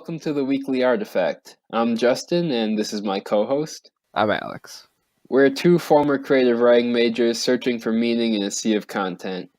welcome to the Weekly Artifact. I'm Justin, and this is my co-host. I'm Alex. We're two former creative writing majors searching for meaning in a sea of content.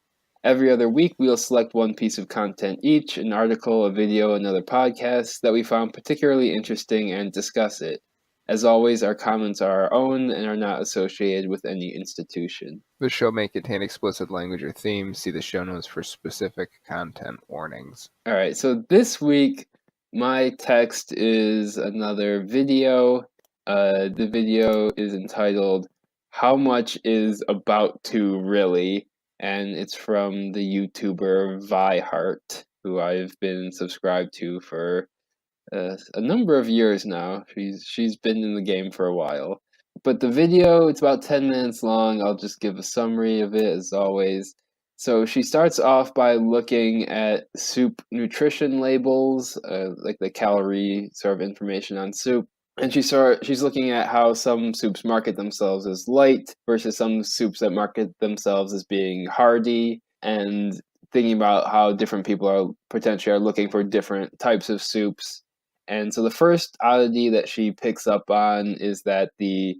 Every other week, we'll select one piece of content each, an article, a video, another podcast, that we found particularly interesting and discuss it. As always, our comments are our own and are not associated with any institution. The show may contain explicit language or themes. See the show notes for specific content warnings. All right, so this week, my text is another video. The video is entitled, How Much Is About To Really? And it's from the YouTuber Vihart, who I've been subscribed to for a number of years now. She's been in the game for a while. But the video, it's about 10 minutes long. I'll just give a summary of it as always. So she starts off by looking at soup nutrition labels, like the calorie sort of information on soup. And she's looking at how some soups market themselves as light versus some soups that market themselves as being hearty, and thinking about how different people are potentially are looking for different types of soups. And so the first oddity that she picks up on is that the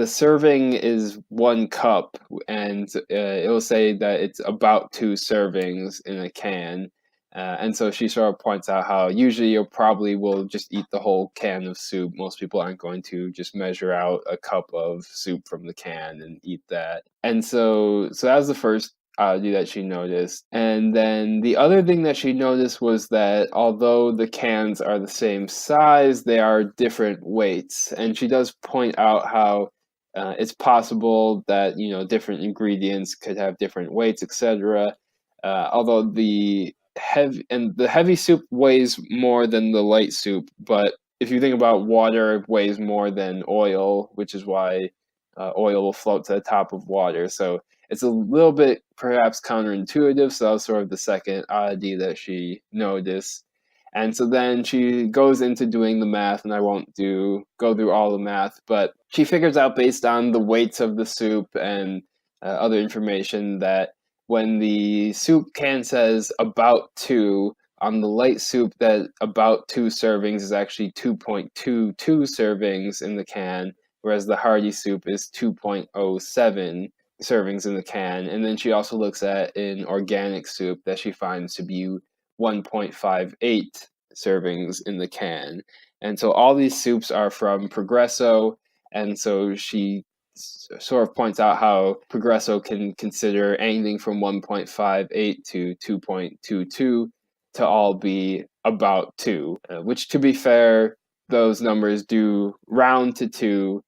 serving is 1 cup, and it will say that it's about 2 servings in a can. And so she sort of points out how usually you probably will just eat the whole can of soup. Most people aren't going to just measure out a cup of soup from the can and eat that. And so that was the first oddity that she noticed. And then the other thing that she noticed was that although the cans are the same size, they are different weights. And she does point out how it's possible that different ingredients could have different weights, etc. Although the heavy soup weighs more than the light soup, but if you think about water, it weighs more than oil, which is why oil will float to the top of water. So it's a little bit perhaps counterintuitive. So that was sort of the second oddity that she noticed. And so then she goes into doing the math, and I won't go through all the math, but she figures out based on the weights of the soup and other information that when the soup can says about 2, on the light soup, that about 2 servings is actually 2.22 servings in the can, whereas the hearty soup is 2.07 servings in the can. And then she also looks at an organic soup that she finds to be 1.58 servings in the can. And so all these soups are from Progresso, and so she sort of points out how Progresso can consider anything from 1.58 to 2.22 to all be about 2, which, to be fair, those numbers do round to 2,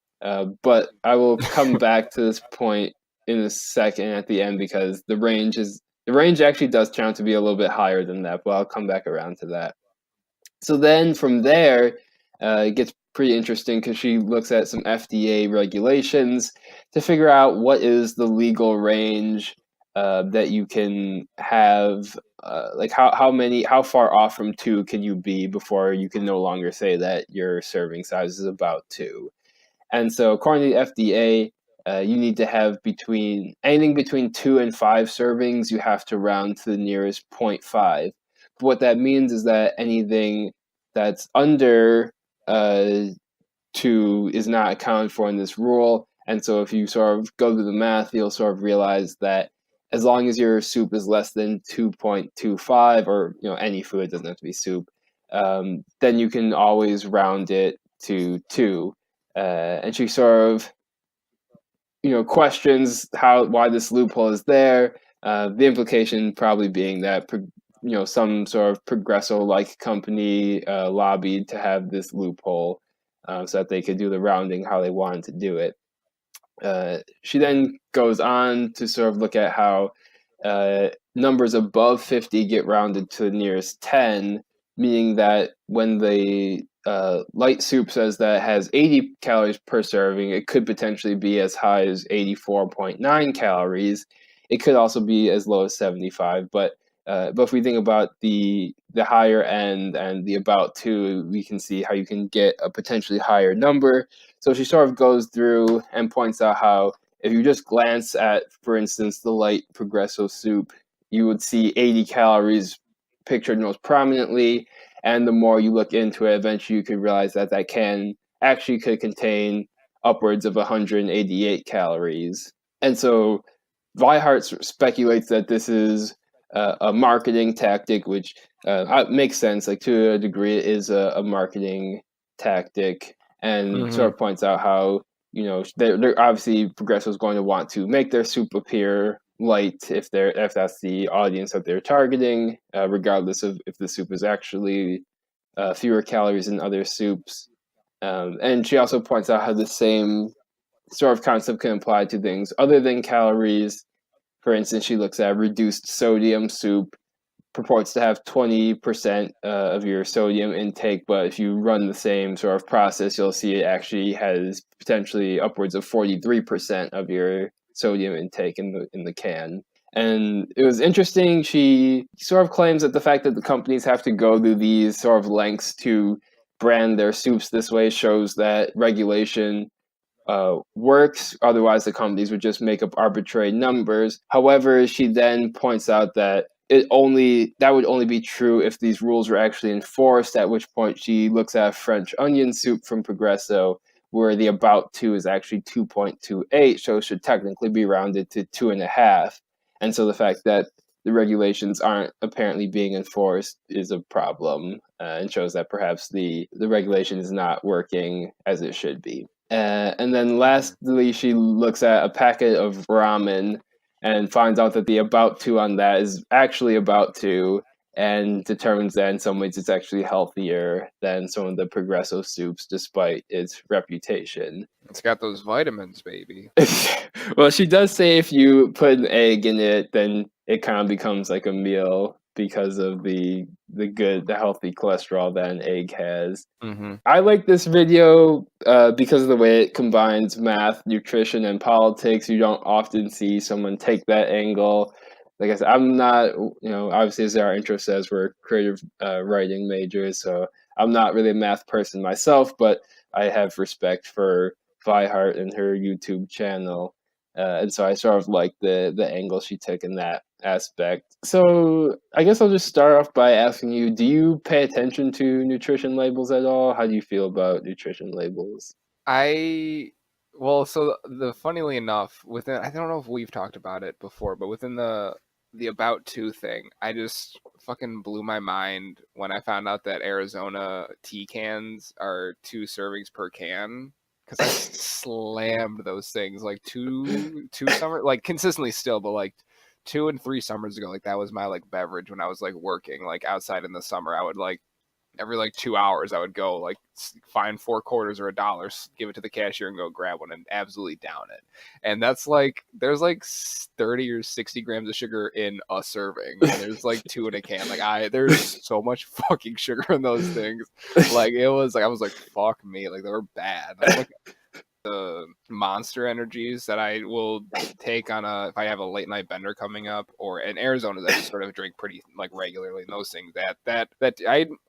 but I will come back to this point in a second at the end, because the range actually does turn out to be a little bit higher than that, but I'll come back around to that. So then from there, it gets pretty interesting because she looks at some FDA regulations to figure out what is the legal range that you can have. Like how far off from 2 can you be before you can no longer say that your serving size is about 2. And so according to the FDA, you need to have anything between 2 and 5 servings. You have to round to the nearest 0.5. But what that means is that anything that's under 2 is not accounted for in this rule. And so if you sort of go through the math, you'll sort of realize that as long as your soup is less than 2.25, or any food, it doesn't have to be soup, then you can always round it to 2. And she sort of questions why this loophole is there. The implication probably being that some sort of Progresso-like company lobbied to have this loophole, so that they could do the rounding how they wanted to do it. She then goes on to sort of look at how numbers above 50 get rounded to the nearest 10, meaning that when the light soup says that it has 80 calories per serving, it could potentially be as high as 84.9 calories. It could also be as low as 75, but if we think about the higher end and the about 2, we can see how you can get a potentially higher number. So she sort of goes through and points out how if you just glance at, for instance, the light Progresso soup, you would see 80 calories pictured most prominently. And the more you look into it, eventually you could realize that that can actually could contain upwards of 188 calories. And so Weihart speculates that this is a marketing tactic, which makes sense. Like to a degree, it is a marketing tactic, and Mm-hmm. sort of points out how they're obviously Progresso is going to want to make their soup appear light if that's the audience that they're targeting, regardless of if the soup is actually fewer calories than other soups. And she also points out how the same sort of concept can apply to things other than calories. For instance, she looks at reduced sodium soup, purports to have 20% of your sodium intake, but if you run the same sort of process, you'll see it actually has potentially upwards of 43% of your sodium intake in the can. And it was interesting. She sort of claims that the fact that the companies have to go to these sort of lengths to brand their soups this way shows that regulation works. Otherwise, the companies would just make up arbitrary numbers. However, she then points out that that would only be true if these rules were actually enforced. At which point, she looks at French onion soup from Progresso, where the about to is actually 2.28, so it should technically be rounded to 2.5. And so the fact that the regulations aren't apparently being enforced is a problem, and shows that perhaps the regulation is not working as it should be. And then lastly, she looks at a packet of ramen and finds out that the about to on that is actually about to, and determines that in some ways it's actually healthier than some of the Progresso soups, despite its reputation. It's got those vitamins, baby. Well, she does say if you put an egg in it, then it kind of becomes like a meal because of the healthy cholesterol that an egg has. Mm-hmm. I like this video because of the way it combines math, nutrition, and politics. You don't often see someone take that angle. Like I said, I'm not, obviously, as our intro says, we're creative writing majors, so I'm not really a math person myself, but I have respect for Vihart and her YouTube channel. And so I sort of like the angle she took in that aspect. So I guess I'll just start off by asking you, do you pay attention to nutrition labels at all? How do you feel about nutrition labels? So the funnily enough, within I don't know if we've talked about it before, but within the about to thing, I just fucking blew my mind when I found out that Arizona tea cans are 2 servings per can. Because I slammed those things like two summer like consistently still, but like 2 and 3 summers ago, like that was my like beverage when I was like working like outside in the summer. I would like every like 2 hours I would go like find 4 quarters or $1, give it to the cashier and go grab one and absolutely down it. And that's like there's like 30 or 60 grams of sugar in a serving, and there's like 2 in a can. There's so much fucking sugar in those things. Like it was like I was like fuck me, like they were bad. I'm like the Monster energies that I will take on if I have a late night bender coming up, or in Arizona that I just sort of drink pretty like regularly. And those things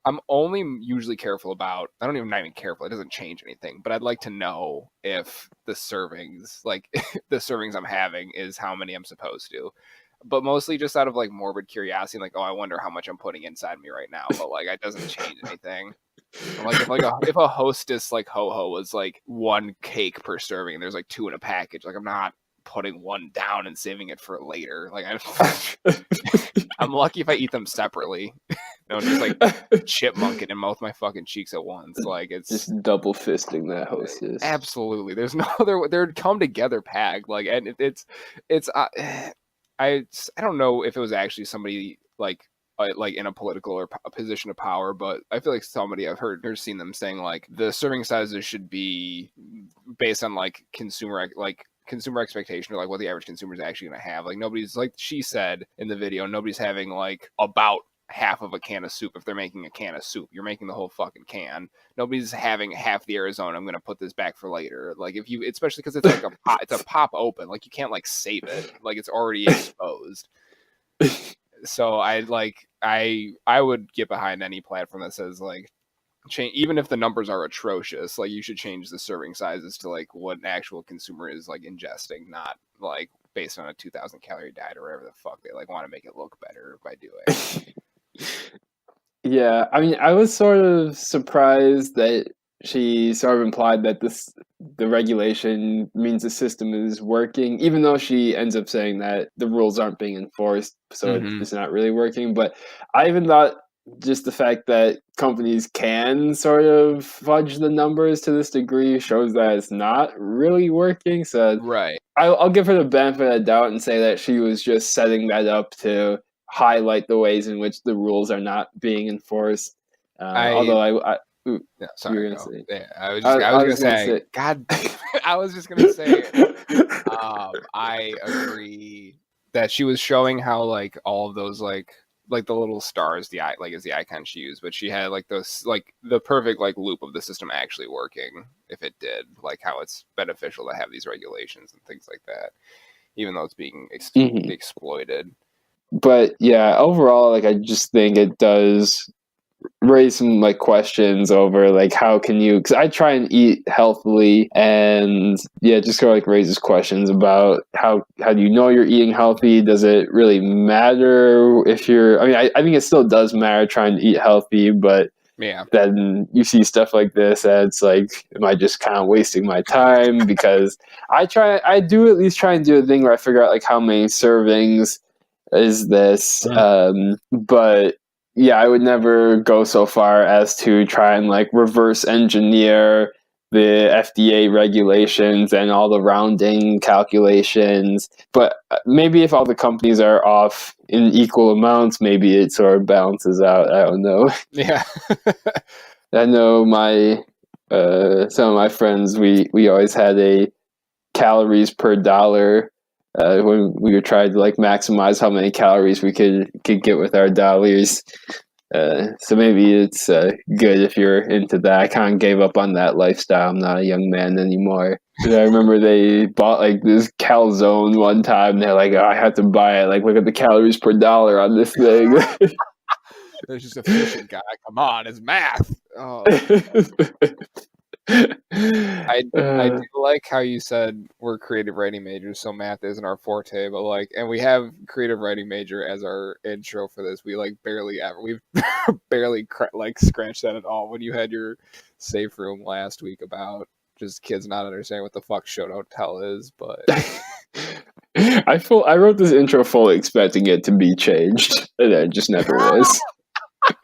I'm only usually careful about. I don't even not even careful. It doesn't change anything, but I'd like to know if the servings, like the servings I'm having, is how many I'm supposed to. But mostly just out of like morbid curiosity, like, oh, I wonder how much I'm putting inside me right now. But like, it doesn't change anything. Like if a Hostess like Ho Ho was like 1 cake per serving, and there's like 2 in a package, like I'm not putting one down and saving it for later. Like I'm lucky if I eat them separately. No, just like chipmunk it in both my fucking cheeks at once. Like it's Just double fisting that Hostess. absolutely there's no other. They're come together packed. Like and it's I don't know if it was actually somebody like in a political or a position of power, but I feel like somebody I've heard or seen them saying like the serving sizes should be based on like consumer expectation, or like what the average consumer is actually going to have. Like nobody's, like she said in the video, nobody's having like about half of a can of soup. If they're making a can of soup, you're making the whole fucking can. Nobody's having half the Arizona. I'm going to put this back for later. Like if you, especially because it's like it's a pop open. Like you can't like save it. Like it's already exposed. So I would get behind any platform that says like change, even if the numbers are atrocious, like you should change the serving sizes to like what an actual consumer is like ingesting, not like based on a 2,000 calorie diet or whatever the fuck they like want to make it look better by doing. Yeah, I mean, I was sort of surprised that she sort of implied that the regulation means the system is working, even though she ends up saying that the rules aren't being enforced, so Hmm. it's not really working. But I even thought just the fact that companies can sort of fudge the numbers to this degree shows that it's not really working. So Right. I'll give her the benefit of the doubt and say that she was just setting that up to highlight the ways in which the rules are not being enforced. I Although ooh, Yeah, you were sorry, gonna go. say, Yeah, I was just I, I I was was gonna gonna say, say, God damn it. I was just gonna say I agree that she was showing how like all of those like the little stars, the like is the icon she used, but she had like those like the perfect like loop of the system actually working if it did, like how it's beneficial to have these regulations and things like that, even though it's being mhm. exploited. But yeah, overall, like I just think it does raise some like questions over like how can you, because I try and eat healthily, and yeah, it just sort of like raises questions about how do you know you're eating healthy? Does it really matter if you're, I mean, I think it still does matter trying to eat healthy, but Yeah. then you see stuff like this and it's like, am I just kind of wasting my time? Because I do at least try and do a thing where I figure out like how many servings is this. But yeah, I would never go so far as to try and like reverse engineer the FDA regulations and all the rounding calculations. But maybe if all the companies are off in equal amounts, maybe it sort of balances out. I don't know. Yeah. I know my some of my friends, we always had a calories per dollar when we were trying to like maximize how many calories we could get with our dollars. So maybe it's good if you're into that. I kind of gave up on that lifestyle. I'm not a young man anymore. And I remember they bought like this calzone one time. They're like, oh, I have to buy it. Like, look at the calories per dollar on this thing. It's just efficient, guy. Come on, it's math. Oh. I I do uh, like how you said we're creative writing majors, so math isn't our forte, but like, and we have creative writing major as our intro for this. We like barely ever, we've barely like scratched that at all. When you had your safe room last week about just kids not understanding what the fuck show don't tell is, but I wrote this intro fully expecting it to be changed, and it just never was.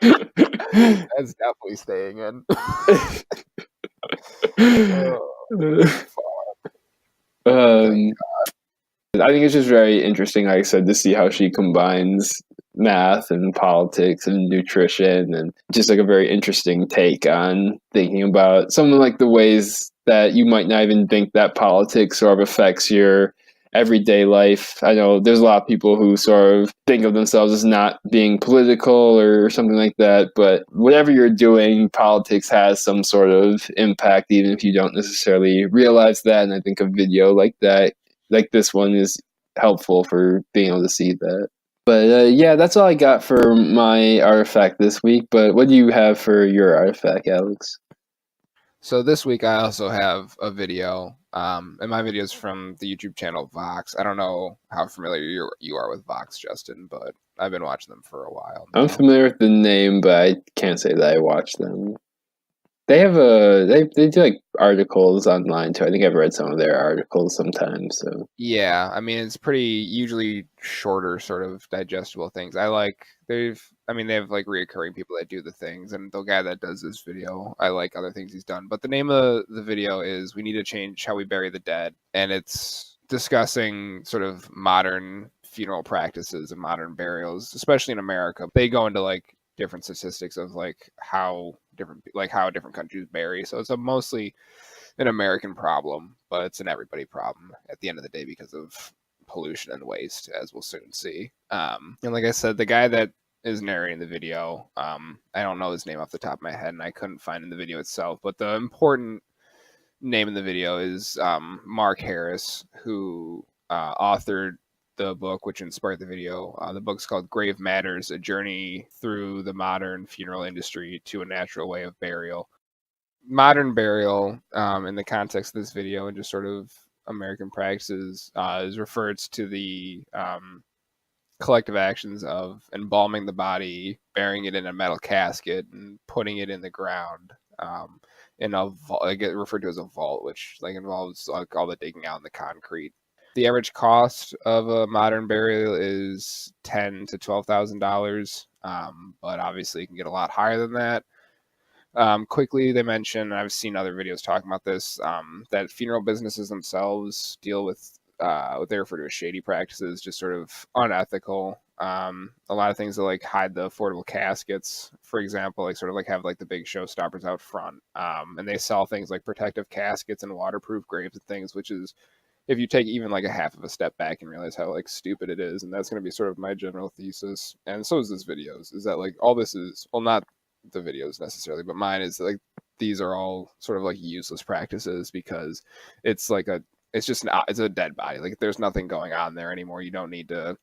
that's definitely staying in. Oh, thank um, I think it's just very interesting, like I said, to see how she combines math and politics and nutrition, and just like a very interesting take on thinking about something like the ways that you might not even think that politics sort of affects your everyday life. I know there's a lot of people who sort of think of themselves as not being political or something like that, but whatever you're doing, politics has some sort of impact, even if you don't necessarily realize that. And I think a video like that, like this one, is helpful for being able to see that. But yeah, that's all I got for my artifact this week. But what do you have for your artifact, Alex? So this week I also have a video, and my video is from the YouTube channel Vox. I don't know how familiar you are with Vox, Justin, but I've been watching them for a while I'm now. familiar with the name, but I can't say that I watch them. They have they do like articles online too. I think I've read some of their articles sometimes. So Yeah, I mean it's pretty usually shorter, sort of digestible things. I mean they have like reoccurring people that do the things, and the guy that does this video, I like other things he's done. But the name of the video is "We Need to Change How We Bury the Dead," and it's discussing sort of modern funeral practices and modern burials, especially in America. They go into like different statistics of like how different countries bury. So it's a mostly an American problem, but it's an everybody problem at the end of the day because of pollution and waste, as we'll soon see. And like I said, the guy that is narrating the video, I don't know his name off the top of my head, and I couldn't find in the video itself, but the important name in the video is Mark Harris, who authored the book which inspired the video. The book's called Grave Matters: A Journey Through the Modern Funeral Industry to a Natural Way of Burial. Modern burial, in the context of this video and just sort of American practices, is referred to the collective actions of embalming the body, burying it in a metal casket, and putting it in the ground. In a vault, I get referred to as a vault, which like involves like all the digging out in the concrete. The average cost of a modern burial is $10,000 to $12,000, but obviously it can get a lot higher than that. Quickly, they mention, I've seen other videos talking about this, that funeral businesses themselves deal with what they refer to as shady practices, just sort of unethical. A lot of things that like hide the affordable caskets, for example, like sort of like have like the big showstoppers out front, and they sell things like protective caskets and waterproof graves and things, which is, if you take even like a half of a step back and realize how like stupid it is, and that's going to be sort of my general thesis, and so is this videos, is that like all this is, well, not the videos necessarily, but mine is like these are all sort of like useless practices because it's like it's just not, it's a dead body, like there's nothing going on there anymore. You don't need to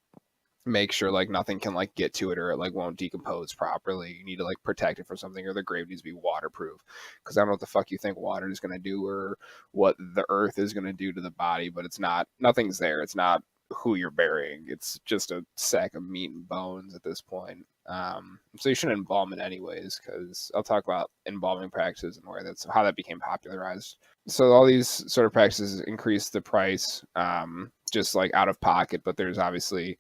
make sure like nothing can like get to it or it like won't decompose properly. You need to like protect it from something, or the grave needs to be waterproof, because I don't know what the fuck you think water is going to do or what the earth is going to do to the body, but it's not, nothing's there. It's not who you're burying. It's just a sack of meat and bones at this point. So you shouldn't embalm it anyways, because I'll talk about embalming practices and where that's how that became popularized. So all these sort of practices increase the price, just like out of pocket, but there's obviously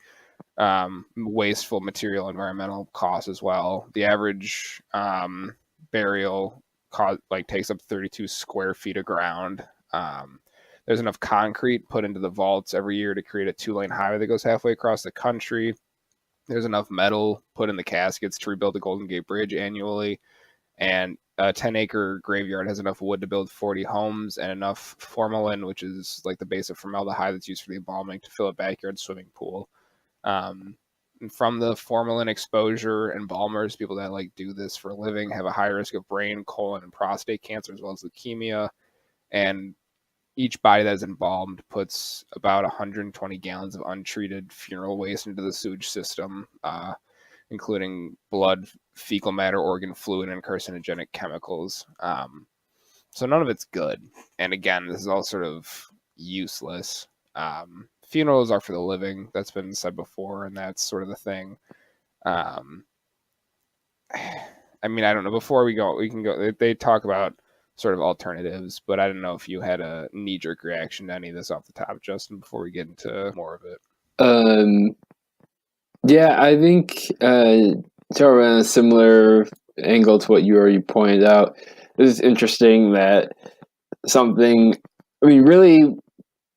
wasteful material, environmental costs as well. The average burial cost like takes up 32 square feet of ground. There's enough concrete put into the vaults every year to create a 2-lane highway that goes halfway across the country. There's enough metal put in the caskets to rebuild the Golden Gate Bridge annually, and a 10-acre graveyard has enough wood to build 40 homes and enough formalin, which is like the base of formaldehyde that's used for the embalming, to fill a backyard swimming pool. From the formalin exposure, embalmers, people that like do this for a living, have a high risk of brain, colon, and prostate cancer, as well as leukemia. And each body that is embalmed puts about 120 gallons of untreated funeral waste into the sewage system, including blood, fecal matter, organ fluid, and carcinogenic chemicals. So none of it's good. And again, this is all sort of useless. Funerals are for the living. That's been said before, and that's sort of the thing. I mean, I don't know. Before we go, we can go. They talk about sort of alternatives, but I don't know if you had a knee-jerk reaction to any of this off the top, Justin, before we get into more of it. Yeah, I think sort of on a similar angle to what you already pointed out. It's interesting that something, I mean, really,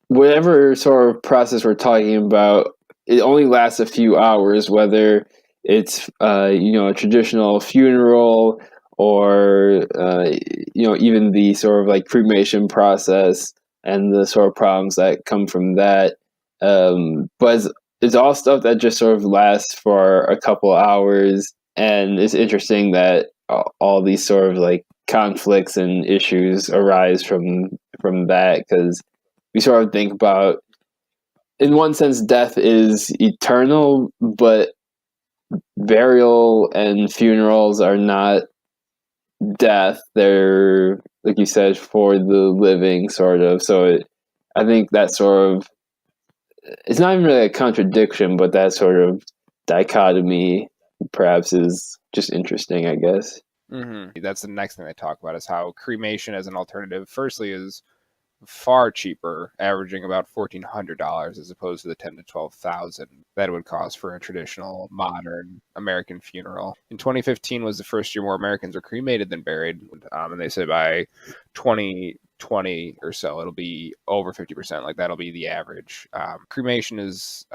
whatever sort of process we're talking about, it only lasts a few hours, whether it's a traditional funeral or even the sort of like cremation process and the sort of problems that come from that. But it's all stuff that just sort of lasts for a couple hours, and it's interesting that all these sort of like conflicts and issues arise from that, because we sort of think about, in one sense, death is eternal, but burial and funerals are not death. They're, like you said, for the living, sort of. So I think that sort of, it's not even really a contradiction, but that sort of dichotomy perhaps is just interesting, I guess. Mm-hmm. That's the next thing they talk about, is how cremation as an alternative, firstly, is far cheaper, averaging about $1,400 as opposed to the 10 to 12,000 that it would cost for a traditional modern American funeral. In 2015 was the first year more Americans were cremated than buried, and they said by 2020 or so it'll be over 50%. Like that'll be the average. Cremation is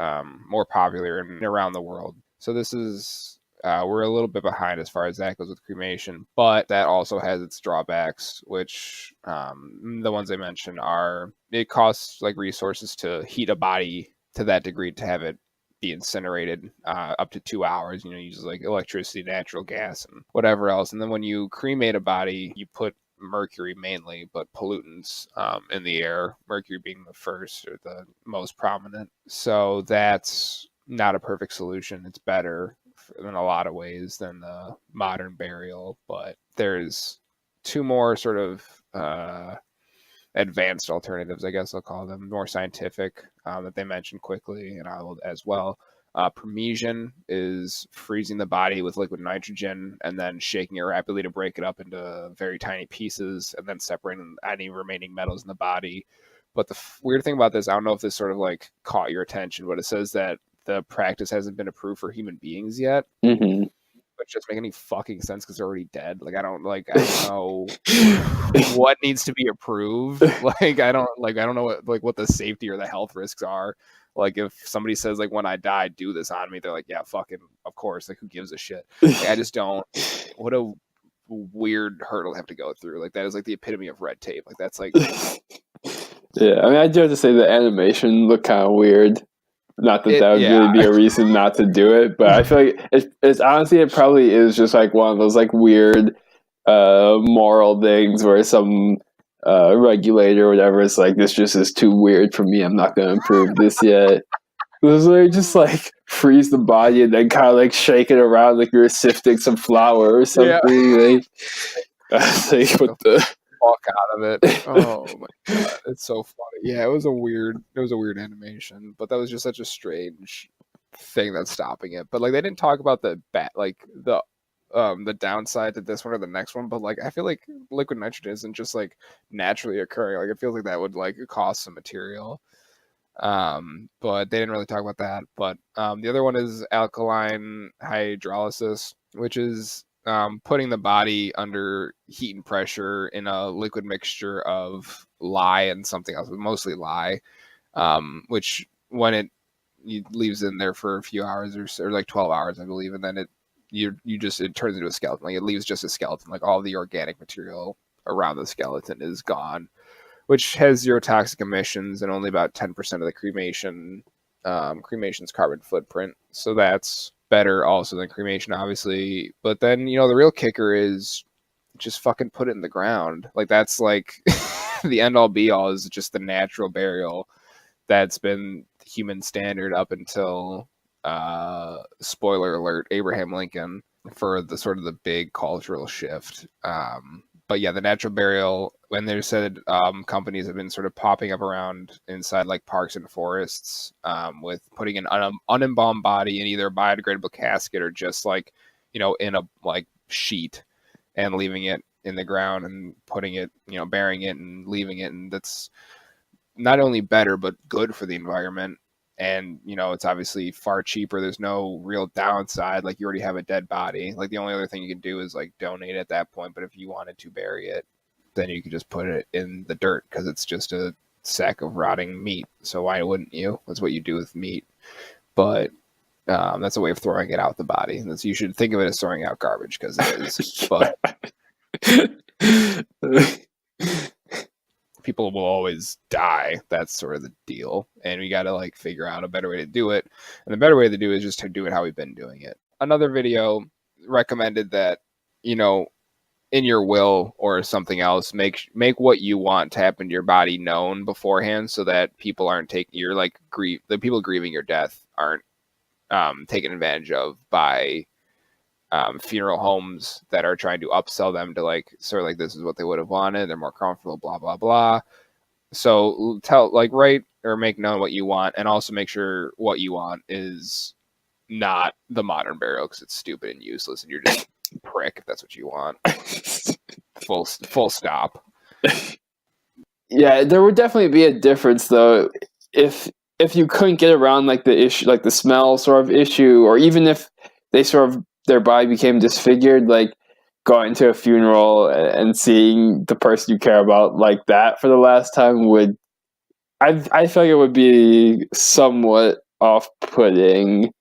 more popular around the world, so this is. We're a little bit behind as far as that goes with cremation, but that also has its drawbacks, which the ones I mentioned are, it costs like resources to heat a body to that degree to have it be incinerated up to 2 hours. Uses like electricity, natural gas, and whatever else. And then when you cremate a body, you put mercury mainly, but pollutants in the air, mercury being the first or the most prominent. So that's not a perfect solution. It's better in a lot of ways than the modern burial, but there's two more sort of advanced alternatives, I guess I'll call them, more scientific, that they mentioned quickly, and I will as well. Parmesan is freezing the body with liquid nitrogen and then shaking it rapidly to break it up into very tiny pieces and then separating any remaining metals in the body. But the weird thing about this, I don't know if this sort of like caught your attention, but it says that the practice hasn't been approved for human beings yet. Mm-hmm. Which doesn't make any fucking sense because they're already dead. Like I don't know what needs to be approved. Like I don't know what the safety or the health risks are. Like if somebody says like when I die, do this on me, they're like, yeah, fucking of course. Like who gives a shit? Like, I just don't. What a weird hurdle to have to go through. Like that is like the epitome of red tape. Like that's like. Yeah, I mean, I do have to say the animation looked kind of weird. Not that that would really be a reason not to do it, but I feel like it's honestly, it probably is just like one of those like weird moral things where some regulator or whatever is like, this just is too weird for me. I'm not going to improve this yet. It was like just like freeze the body and then kind of like shake it around like you're sifting some flour or something. Like, like what the fuck out of it. Oh my god, it's so funny. Yeah, it was a weird animation, but that was just such a strange thing that's stopping it. But like they didn't talk about the downside to this one or the next one, but like I feel like liquid nitrogen isn't just like naturally occurring. Like it feels like that would like cost some material. But they didn't really talk about that. But the other one is alkaline hydrolysis, which is putting the body under heat and pressure in a liquid mixture of lye and something else, but mostly lye, which when it leaves in there for a few hours or like 12 hours, I believe, and then it turns into a skeleton. Like it leaves just a skeleton. Like all the organic material around the skeleton is gone, which has zero toxic emissions and only about 10% of the cremation's carbon footprint. So that's better also than cremation, obviously. But then, the real kicker is just fucking put it in the ground. Like that's like the end all be all is just the natural burial that's been human standard up until spoiler alert, Abraham Lincoln, for the sort of the big cultural shift. But yeah, the natural burial, when they said companies have been sort of popping up around inside like parks and forests with putting an unembalmed body in either a biodegradable casket or just like, in a like sheet and leaving it in the ground and putting it, burying it and leaving it. And that's not only better, but good for the environment. And, it's obviously far cheaper. There's no real downside. Like you already have a dead body. Like the only other thing you can do is like donate at that point. But if you wanted to bury it, then you could just put it in the dirt because it's just a sack of rotting meat. So why wouldn't you? That's what you do with meat. But that's a way of throwing it out the body. And you should think of it as throwing out garbage because it is. But people will always die. That's sort of the deal. And we got to like figure out a better way to do it. And the better way to do it is just to do it how we've been doing it. Another video recommended that, in your will or something else, make what you want to happen to your body known beforehand so that people aren't taking the people grieving your death aren't taken advantage of by funeral homes that are trying to upsell them to like sort of like this is what they would have wanted, they're more comfortable, blah blah blah. So write or make known what you want, and also make sure what you want is not the modern burial because it's stupid and useless and you're just a prick if that's what you want. Full stop. Yeah, there would definitely be a difference though if you couldn't get around like the issue, like the smell sort of issue, or even if they sort of their body became disfigured, like going to a funeral and seeing the person you care about like that for the last time would, I feel like it would be somewhat off-putting,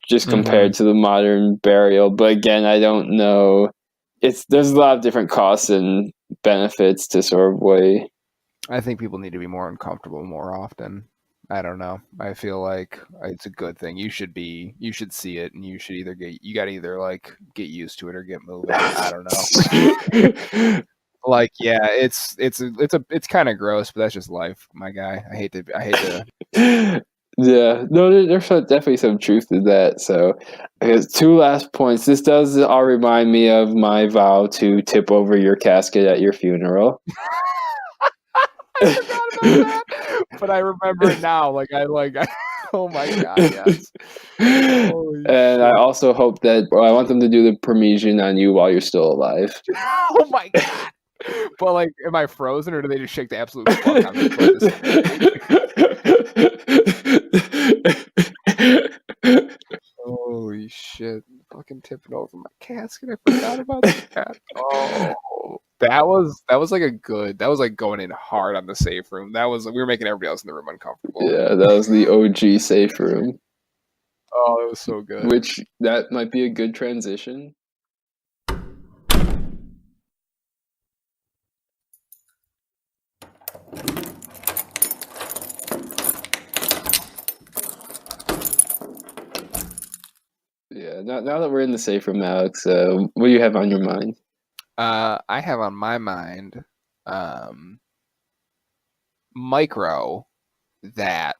just compared to the modern burial. But again, I don't know. There's a lot of different costs and benefits to sort of weigh. I think people need to be more uncomfortable more often. I don't know. I feel like it's a good thing. You should see it, and you should either like get used to it or get moving. I don't know. Like, yeah, it's kind of gross, but that's just life, my guy. I hate to. Yeah, no, there's definitely some truth to that. So, I guess 2 last points. This does all remind me of my vow to tip over your casket at your funeral. I forgot about that, but I remember it now. Like I Oh my god, yes. Holy And I shit. also hope that, well, I want them to do the Parmesan on you while you're still alive. Oh my god. But like, am I frozen or do they just shake the absolute fuck out of me until I disintegrate? Holy shit. Fucking tipping over my casket. I forgot about that. Oh. That was like that was like going in hard on the safe room. We were making everybody else in the room uncomfortable. Yeah, that was the OG safe room. Oh, it was so good. Which, that might be a good transition. Yeah, now that we're in the safe room, Alex, what do you have on your mind? I have on my mind micro that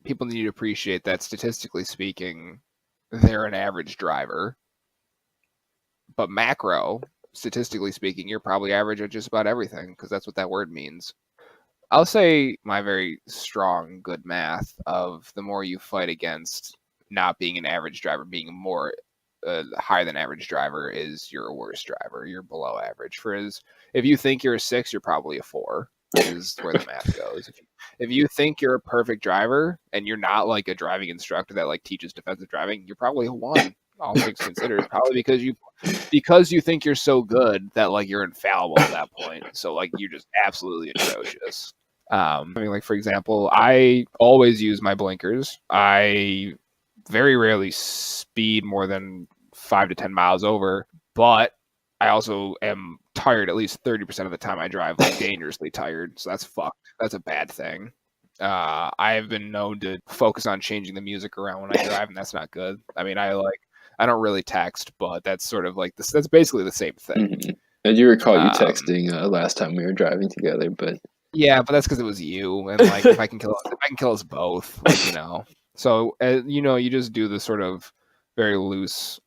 people need to appreciate that statistically speaking, they're an average driver. But macro, statistically speaking, you're probably average at just about everything because that's what that word means. I'll say my very strong, good math of the more you fight against not being an average driver, being more higher than average driver is you're a worse driver. You're below average. If you think you're a 6, you're probably a 4, is where the math goes. If you think you're a perfect driver and you're not like a driving instructor that like teaches defensive driving, you're probably a 1. All things considered, probably because you think you're so good that like you're infallible at that point. So like you're just absolutely atrocious. I mean, like for example, I always use my blinkers. I very rarely speed more than 5 to 10 miles over, but I also am tired at least 30% of the time I drive, like dangerously tired. So that's fucked. That's a bad thing. I have been known to focus on changing the music around when I drive, and that's not good. I mean, I don't really text, but that's sort of like this. That's basically the same thing. Mm-hmm. I do recall you texting last time we were driving together, but yeah, but that's because it was you, and like if I can kill us both, like, you know. So you know, you just do the sort of very loose,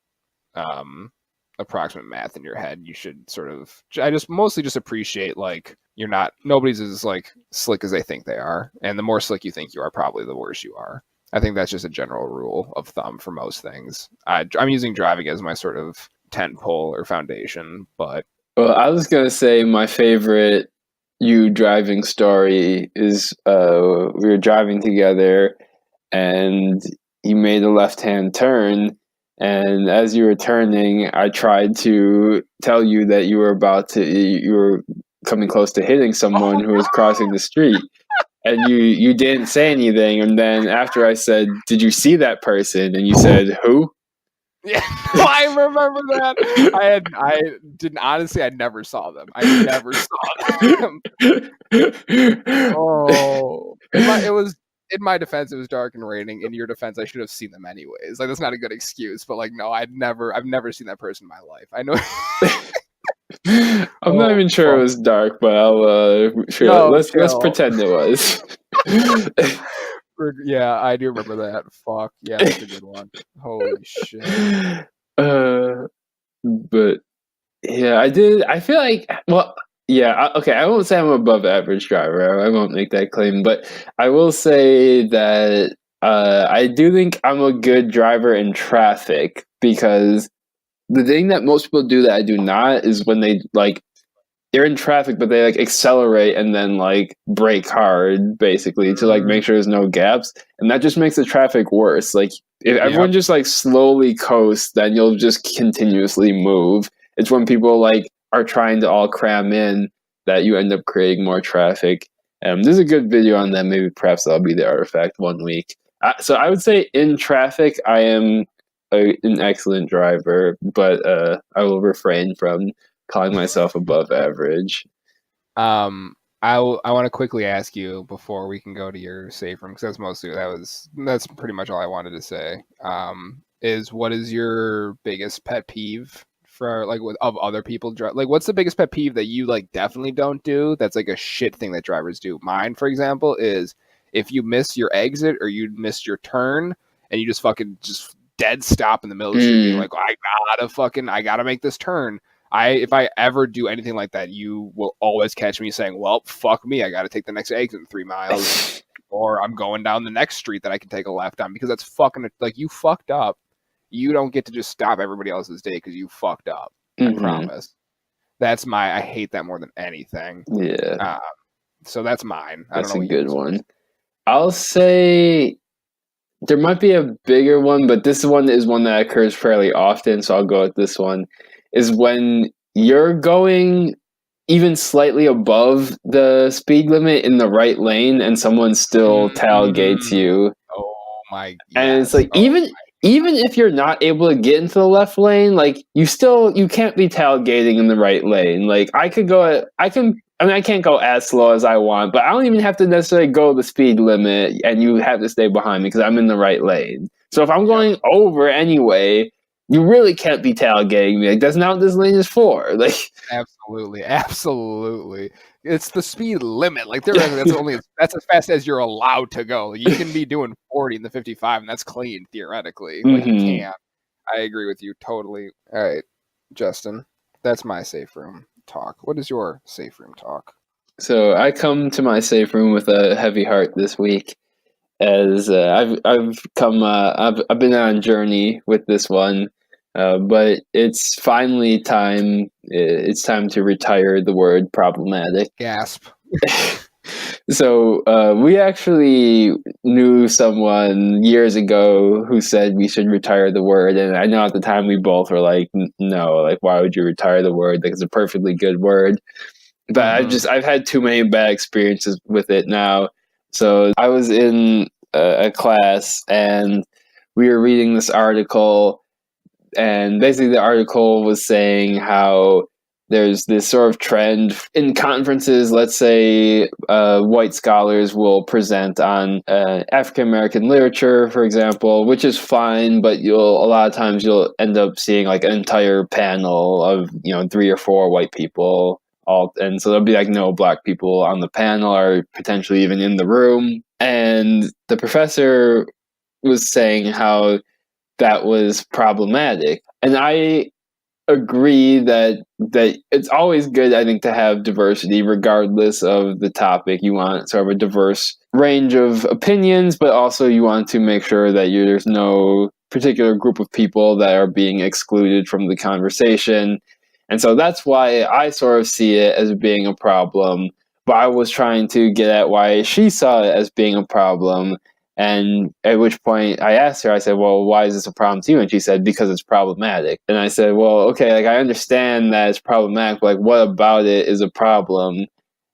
approximate math in your head. You should sort of. I just mostly just appreciate like nobody's as like slick as they think they are, and the more slick you think you are, probably the worse you are. I think that's just a general rule of thumb for most things. I'm using driving as my sort of tent pole or foundation, but well, I was gonna say my favorite you driving story is we were driving together and you made a left-hand turn, and as you were turning, I tried to tell you that you were coming close to hitting someone who was crossing the street. And you didn't say anything, and then after I said, "Did you see that person?" and you said, "Who?" yeah, I remember that. I didn't honestly. I never saw them. I never saw them. Oh, it was in my defense. It was dark and raining. In your defense, I should have seen them anyways. Like that's not a good excuse, but like no, I've never seen that person in my life. I know. I'm not even sure it was dark, but sure. No, Let's pretend it was. Yeah, I do remember that. Fuck yeah, that's a good one. Holy shit. But yeah, I did. I feel like, well, yeah, okay. I won't say I'm above average driver. I won't make that claim, but I will say that I do think I'm a good driver in traffic because the thing that most people do that I do not is when they're in traffic, but they like accelerate and then like brake hard basically to like make sure there's no gaps, and that just makes the traffic worse. Like if everyone just like slowly coasts, then you'll just continuously move. It's when people like are trying to all cram in that you end up creating more traffic. There's a good video on that. Maybe perhaps that'll be the artifact one week. So I would say in traffic, I am an excellent driver, but I will refrain from calling myself above average. I want to quickly ask you before we can go to your safe room, because that's pretty much all I wanted to say. Is what is your biggest pet peeve for like of other people like what's the biggest pet peeve that you like definitely don't do that's like a shit thing that drivers do? Mine, for example, is if you miss your exit or you miss your turn and you just fucking just dead stop in the middle of the street being like, I gotta make this turn. if I ever do anything like that, you will always catch me saying, well, fuck me, I got to take the next exit in 3 miles, or I'm going down the next street that I can take a left on, because that's fucking, like, you fucked up. You don't get to just stop everybody else's day because you fucked up. I promise. That's I hate that more than anything. Yeah. So that's mine. That's a good one. I'll say there might be a bigger one, but this one is one that occurs fairly often, so I'll go with this one, is when you're going even slightly above the speed limit in the right lane and someone still tailgates you. Oh my! Yes. And it's like, even if you're not able to get into the left lane, like you can't be tailgating in the right lane. Like I can't go as slow as I want, but I don't even have to necessarily go the speed limit, and you have to stay behind me because I'm in the right lane. So if I'm going over anyway, you really can't be tailgating me. Like that's not what this lane is for. Like absolutely. It's the speed limit. Like that's as fast as you're allowed to go. You can be doing 40 in the 55, and that's clean theoretically. Like you can't. I agree with you totally. All right, Justin, that's my safe room talk. What is your safe room talk? So I come to my safe room with a heavy heart this week, as I've been on a journey with this one. But it's finally time. It's time to retire the word problematic. Gasp. So we actually knew someone years ago who said we should retire the word, and I know at the time we both were like, no, like why would you retire the word? Like it's a perfectly good word. But I've had too many bad experiences with it now. So I was in a class and we were reading this article, and basically the article was saying how there's this sort of trend in conferences. Let's say white scholars will present on African American literature, for example, which is fine, but a lot of times you'll end up seeing like an entire panel of 3 or 4 white people. And so there'll be like no black people on the panel or potentially even in the room. And the professor was saying how that was problematic. And I agree that it's always good, I think, to have diversity regardless of the topic. You want sort of a diverse range of opinions, but also you want to make sure that there's no particular group of people that are being excluded from the conversation. And so that's why I sort of see it as being a problem. But I was trying to get at why she saw it as being a problem. And at which point I asked her, I said, well, why is this a problem to you? And she said, because it's problematic. And I said, well, okay, like I understand that it's problematic, but like what about it is a problem?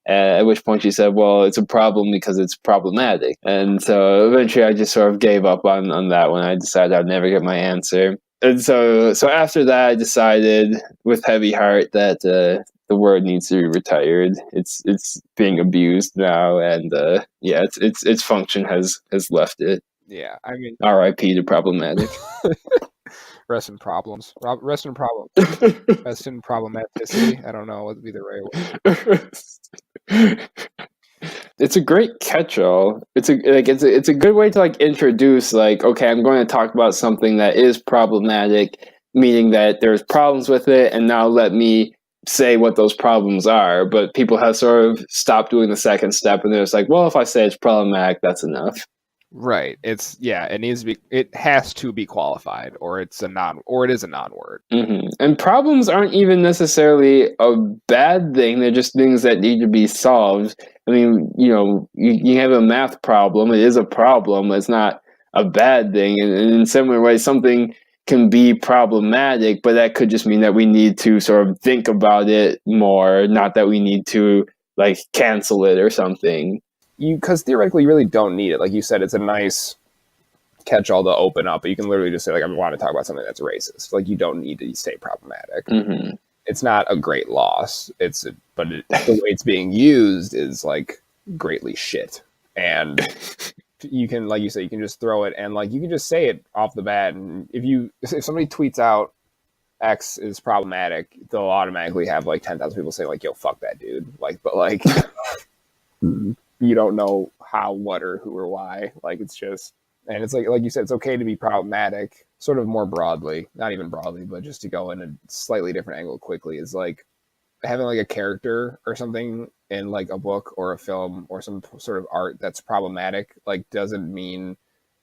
At which point she said, well, it's a problem because it's problematic. And so eventually I just sort of gave up on that one. I decided I'd never get my answer. And so after that, I decided with heavy heart that the word needs to be retired. It's being abused now, and its function has left it. Yeah, I mean, R.I.P. to problematic. Rest in problems. Rest in problem. Rest in problematicity. I don't know what would be the right word. It's a great catch-all. It's a good way to like introduce like, okay, I'm going to talk about something that is problematic, meaning that there's problems with it, and now let me say what those problems are. But people have sort of stopped doing the second step, and they're just like, well, if I say it's problematic, that's enough. Right. It has to be qualified, or it is a non-word. Mm-hmm. And problems aren't even necessarily a bad thing. They're just things that need to be solved. I mean, you have a math problem. It is a problem. It's not a bad thing. And in similar ways, something can be problematic, but that could just mean that we need to sort of think about it more, not that we need to like cancel it or something. Because theoretically, you really don't need it. Like you said, it's a nice catch-all to open up, but you can literally just say, like, I want to talk about something that's racist. Like, you don't need to stay problematic. Mm-hmm. It's not a great loss. The way it's being used is like greatly shit. And you can, like you say, you can just throw it, and like you can just say it off the bat. And if somebody tweets out X is problematic, they'll automatically have like 10,000 people say like, yo, fuck that dude. Like, but like. You don't know how, what, or who, or why. Like, it's just And it's like you said, it's okay to be problematic, sort of more broadly, not even broadly, but just to go in a slightly different angle quickly is like having like a character or something in like a book or a film or some sort of art that's problematic, like doesn't mean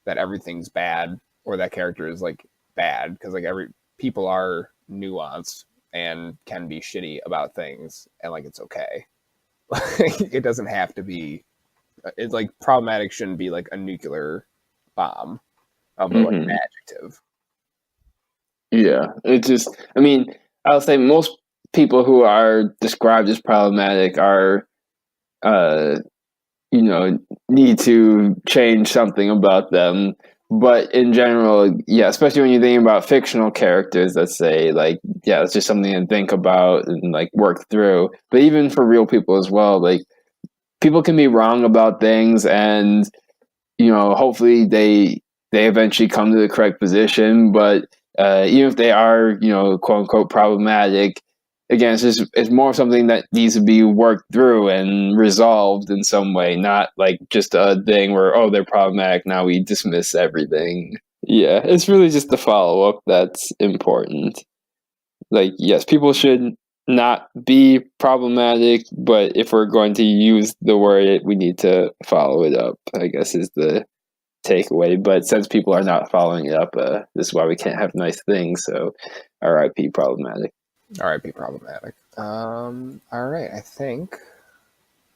that everything's bad or that character is like bad, because like every people are nuanced and can be shitty about things, and like it's okay. It doesn't have to be. It's like problematic shouldn't be like a nuclear bomb of like an Mm-hmm. adjective. Yeah, it just, I mean, I'll say most people who are described as problematic are, uh, you know, need to change something about them. But in general, yeah, especially when you're thinking about fictional characters, let's say, like, yeah, it's just something to think about and like work through. But even for real people as well, like, people can be wrong about things, and hopefully they eventually come to the correct position. But even if they are, quote unquote problematic, again, it's more something that needs to be worked through and resolved in some way, not like just a thing where, oh, they're problematic, now we dismiss everything. Yeah, it's really just the follow up that's important. Like, yes, people should not be problematic, but if we're going to use the word, we need to follow it up, I guess is the takeaway. But since people are not following it up, this is why we can't have nice things. So, RIP problematic. RIP problematic. All right, I think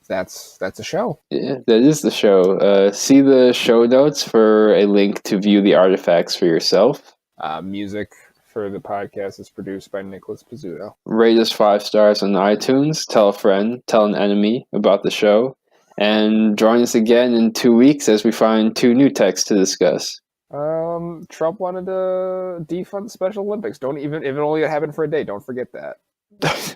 that's a show. Yeah, that is the show. See the show notes for a link to view the artifacts for yourself. Music for the podcast is produced by Nicholas Pizzuto. Rate us 5 stars on iTunes. Tell a friend, tell an enemy about the show. And join us again in 2 weeks as we find 2 new texts to discuss. Trump wanted to defund the Special Olympics. Don't even, if it only happened for a day, don't forget that.